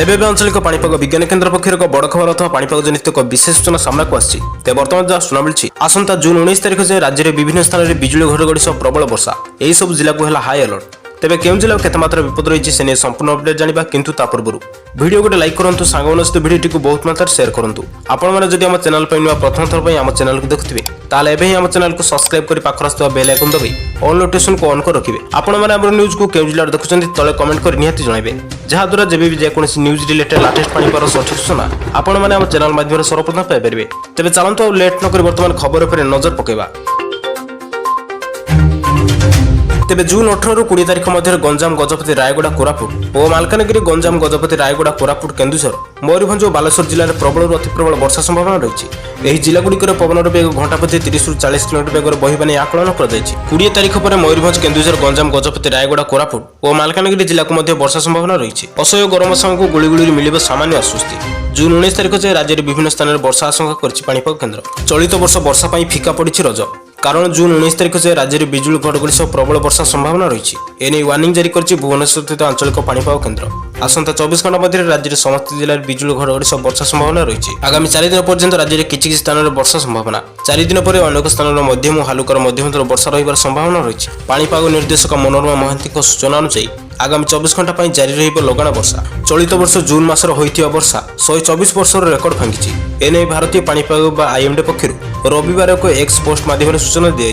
एबे आंचलिक पाणीपाग विज्ञान केन्द्र पक्षर एक बड़ खबर अथवा पाणीपाग जनित एक विशेष सूचना सामना को आसी बर्तमान जहाँ शुणा मिली आसंता जून 19 तारिख से राज्य में विभिन्न स्थान में बिजुली घड़घड़ी सह प्रबल वर्षा यही सब जिला को है हाई अलर्ट। तेबे केउं जिला केते मात्रा विपद रही से संपूर्ण अपडेट जानिबा किंतु ता पूर्व वीडियो गोटे लाइक करंतु सांगवन सहित वीडियो को बहुत मात्रा शेयर करंतु। आपण माने जदि हम चैनल पे नुआ प्रथम थर पे हम चैनल को देखुथिबे ताले एबे ही हम चैनल को सब्सक्राइब करी पाखर आस्तवा बेल आइकन दबी ऑल नोटिफिकेशन को ऑन कर रखिबे। आपण माने हमर न्यूज को केउं जिला देखुचंती तळे कमेंट कर निहाती जणाइबे जहा द्वारा जेबे भी जे कोनसी न्यूज रिलेटेड लेटेस्ट पानी पर सठिक सूचना आपण माने हम चैनल माध्यम सर्वप्रथम पाइ परिबे। तेबे चलंतु लेट न करी वर्तमान खबर पर नजर पकेबा। तेबे जून 18 रु 20 तारिख मध्य गंजाम गजपति रायगड़ा कोरापुट और मालकानगिरी गंजाम गजपति रायगड़ा कोरापुट केन्दुझर मयूरभंज और बालेश्वर जिले में प्रबल अति प्रबल वर्षा संभावना रही जिलागुड़िकर पवन बेग घंटा प्रति 30 रु 40 किलोमीटर बेगर बहिबा नहीं आकलन कर 20 तारिख पर मयूरभंज केन्दुझर गंजाम गजपति रायगड़ा कोरापुट और मालकानगिरी जिला को मध्य वर्षा संभावना रही असह्य गरम सामू गुड़गुड़ी मिल सामान्य आश्वस्ति। जून 19 तारिख से राज्य में विभिन्न स्थान में वर्षा आशंका कर पाणीपाग केन्द्र चलित वर्ष वर्षा फिका पड़ी रज कारण जून 19 तारिख से राज्य में बिजुली घड़घड़ी सह प्रबल वर्षा संभावना रही एने वार्निंग जारी कर भुवनेश्वर स्थित आंचलिक पाणीपाग केन्द्र आसंता 24 घंटा मध्य राज्य में समस्त जिले में बिजुली घड़घड़ी सह वर्षा संभावना रही आगामी 4 दिन पर्यंत राज्य में किसी स्थान में वर्षा संभावना 4 दिन पर अनेक स्थान में मध्यम और हालुकार मध्यम वर्षा रही संभावना रही। पाणीपाग निर्देशक मनोरमा महांती सूचना अनुसार आगामी 24 घंटा पर जारी रही लगाण वर्षा चलित वर्ष जून मासर होइथिबा वर्षा 124 वर्षर रेकर्ड भांगी एने भारतीय पाणीपाग आईएमडी पक्षर रविवार को एक्स पोस्ट माध्यम सूचना दी।